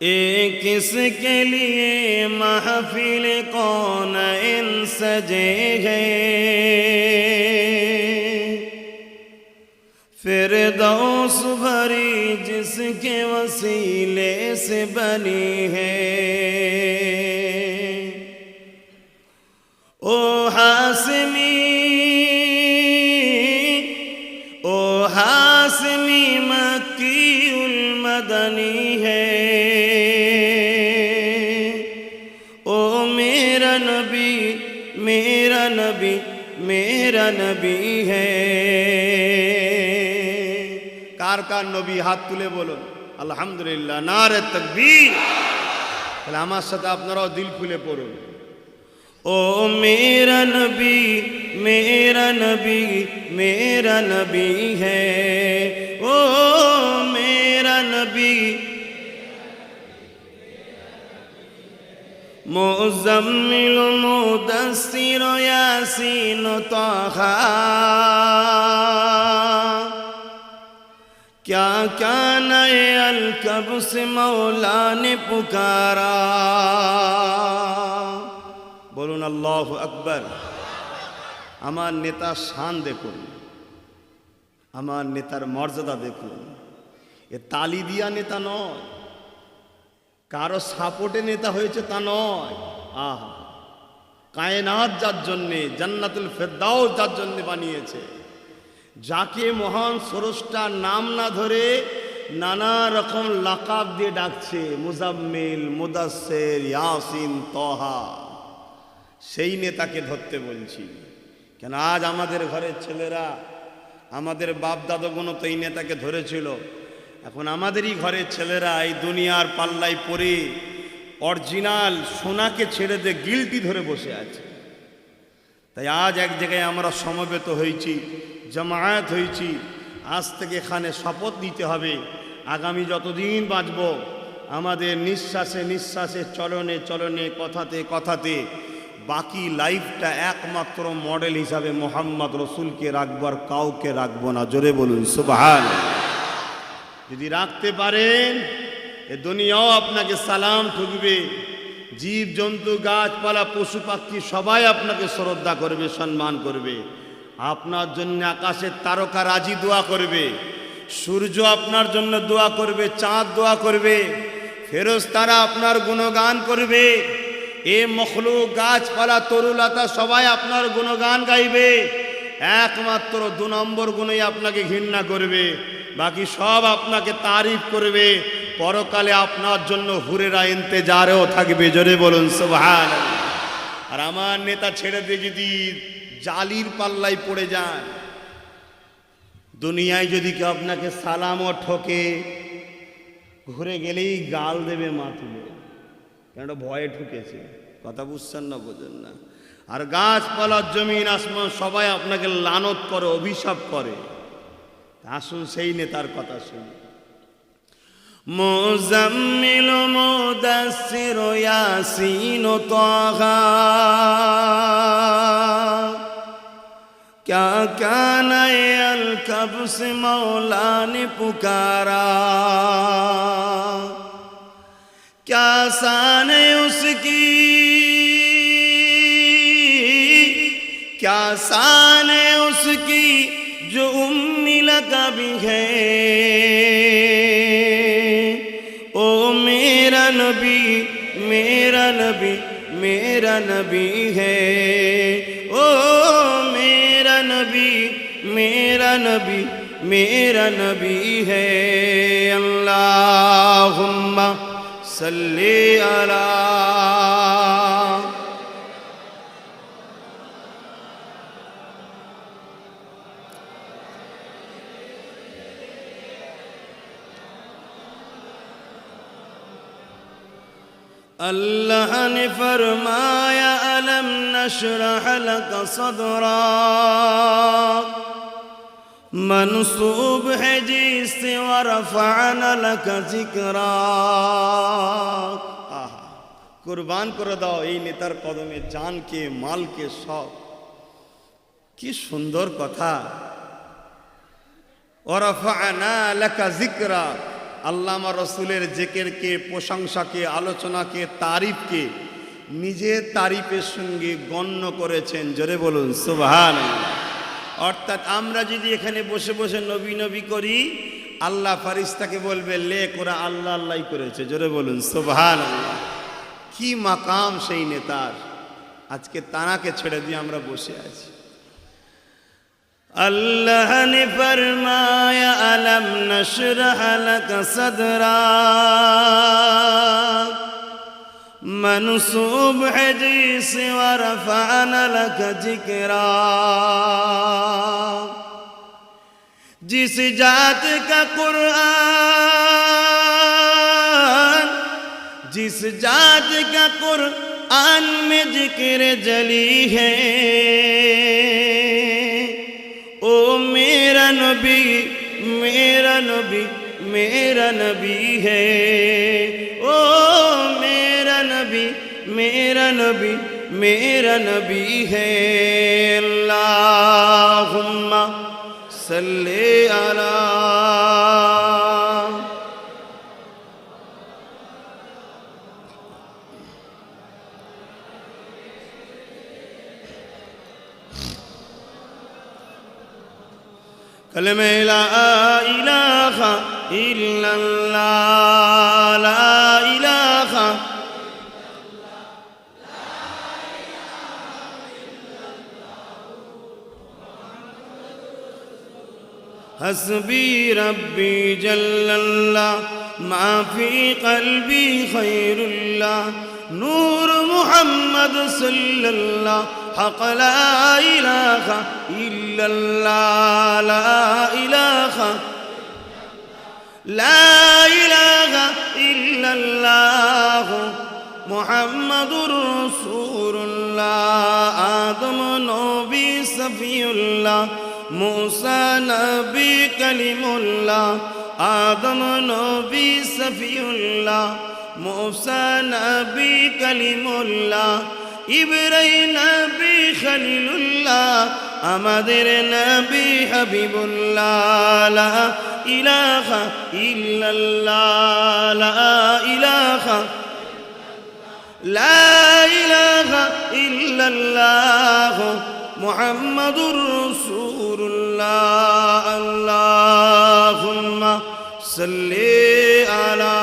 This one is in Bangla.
किसके लिए महफिल कौन इन सजे हैं, फिरदौस भरी जिसके वसीले से बनी है। ओ हासमी मक्की उल मदनी है। ओ मेरा नबी मेरा नबी मेरा नबी है। कार कार नबी हाथ तुले बोलুন আলহামদুলিল্লাহ, নারে তাকবীর। তাহলে আমার সাথে আপনারাও দিল খুলে পড়ুন। ओ मेरा नबी मेरा नबी मेरा नबी है। ओ मेरा नबी मुज़म्मिल मुदस्सिर यासीन ताहा, क्या क्या नए अलकब से मौला ने पुकारा। বলুন আল্লাহু আকবার। আমার নেতার শান দেখুন, আমার নেতার মর্যাদা দেখুন। এ তালি দিয়া নেতা নয়, কারো সাপোর্টে নেতা হয়েছে তা নয়। আহা, কায়নাত যার জন্যে, জান্নাতুল ফেরদাউস যার জন্যে বানিয়েছে, যাকে মহান স্রষ্টার নাম না ধরে নানা রকম লাকাব দিয়ে ডাকছে, মুজাম্মিল, মুদাসসির, ইয়াসিন, তহা, সেই নেতাকে ধরতে বলছি। কেন আজ আমাদের ঘরের ছেলেরা, আমাদের বাপ দাদাগুলো তো এই নেতাকে ধরেছিল। এখন আমাদেরই ঘরের ছেলেরা এই দুনিয়ার পাল্লায় পড়ে অরিজিনাল সোনাকে ছেড়ে দিয়ে গিলটি ধরে বসে আছে। তাই আজ এক জায়গায় আমরা সমবেত হয়েছি, জামায়াত হয়েছি। আজ থেকে এখানে শপথ নিতে হবে, আগামী যতদিন বাঁচব আমাদের নিঃশ্বাসে নিঃশ্বাসে, চলনে চলনে, কথাতে কথাতে বাকি লাইফটা একমাত্র মডেল হিসাবে মোহাম্মদ রসুলকে রাখবো, আর কাউকে রাখবো না। জোরে বলুন সুবহানাল্লাহ। যদি রাখতে পারেন এ দুনিয়াও আপনাকে সালাম ঠুকবে, জীব জন্তু গাছপালা পশু পাখি সবাই আপনাকে শ্রদ্ধা করবে, সম্মান করবে। আপনার জন্য আকাশের তারকা রাজি দোয়া করবে, সূর্য আপনার জন্য দোয়া করবে, চাঁদ দোয়া করবে, ফেরেশতারা আপনার গুণগান করবে। এ মখলুক গাছপালা তরুলতা সবাই আপনার গুণগান গাইবে। একমাত্র 2 নম্বর গুণই আপনাকে ঘৃণা করবে, বাকি সব আপনাকে তারিফ করবে। পরকালে আপনার জন্য হুরেরা ইন্তজারেও থাকবে। জোরে বলুন সুবহানাল্লাহ। আর আমার নেতা ছেড়ে দিয়ে যদি জালির পাল্লায় পড়ে যান, দুনিয়ায় যদি কেউ আপনাকে সালামও ঠকে, ঘুরে গেলেই গাল দেবে মা তুলে, কেন ভয়ে ঠুকেছে। কথা বুঝছেন না, বোঝেন না। আর গাছপালা জমিন আসমান সবাই আপনাকে লানত করে, অভিশাপ করে। আসুন সেই নেতার কথা শুনি। মুজাম্মিল মুদাসসির ইয়াসিন তাহা, क्या क्या नए अलकब से मौला ने पुकारा। क्या शान उसकी, क्या शान उसकी जो उम्मी लक़बी है। ओ मेरा नबी मेरा नबी मेरा नबी है। ओ मेरा नबी मेरा नबी मेरा नबी है। अल्लाहुम्मा सल्ली अला। अल्लाह ने फरमाया अलम नशरह लक सदरा, मनसूब है जिससे वरफ़अना लक ज़िक्रा। कुर्बान করে দাও এই নেতার কদমে জানকে মালকে সব। কি সুন্দর কথা। ওয়ারফা'না লাকা যিকরা, আল্লামা রসুলের জেকেরকে, প্রশংসাকে, আলোচনাকে, তারিফকে নিজের তারিফের সঙ্গে গণ্য করেছেন। জোরে বলুন সুবহানাল্লাহ। অর্থাৎ আমরা যদি এখানে বসে বসে নবী নবী করি, আল্লাহ ফারিস্তাকে বলবে লেখ ওরা আল্লাহ আল্লাহ করেছে। জোরে বলুন সুবহানাল্লাহ। কি মাকাম সেই নেতার, আজকে তানাকে ছেড়ে দিয়ে আমরা বসে আছি। अल्लाह ने फरमाया अलम नशरह लक सदरा, मनसूब है जिसे वरफ़अना लक जिक्रा। जिस जात का कुरान, जिस जात का कुरान में जिक्र जली है, ओ मेरा नबी मेरा नबी मेरा नबी है। ओ मेरा नबी मेरा नबी मेरा नबी है। अल्लाहुम्मा सल्ली अला। कलमे ला इलाहा इल्लल्लाह, ला इलाहा हस्बी रब्बी जल्लल्लाह, माफी कल्बी खैरुल्लाह, नूर मुहम्मद सल्लल्लाह, हक़ ला इलाहा इल्लल्लाह, ला इलाहा ला इलाहा इल्लल्लाह, मुहम्मदुर रसूलुल्लाह। आदम नबी सफीउल्लाह, मूसा नबी कलीमुल्लाह। आदम नबी सफीउल्लाह, मूसा नबी कलीमुल्लाह। इब्राहीम नबी खलीलुल्लाह, আমাদের নবী হাবিবুল্লাহ। লা ইলাহা ইল্লাল্লাহ, লা ইলাহা লা ইলাহা ইল্লাল্লাহ, মুহাম্মাদুর রাসূলুল্লাহ। আল্লাহুম্মা সাল্লি আলা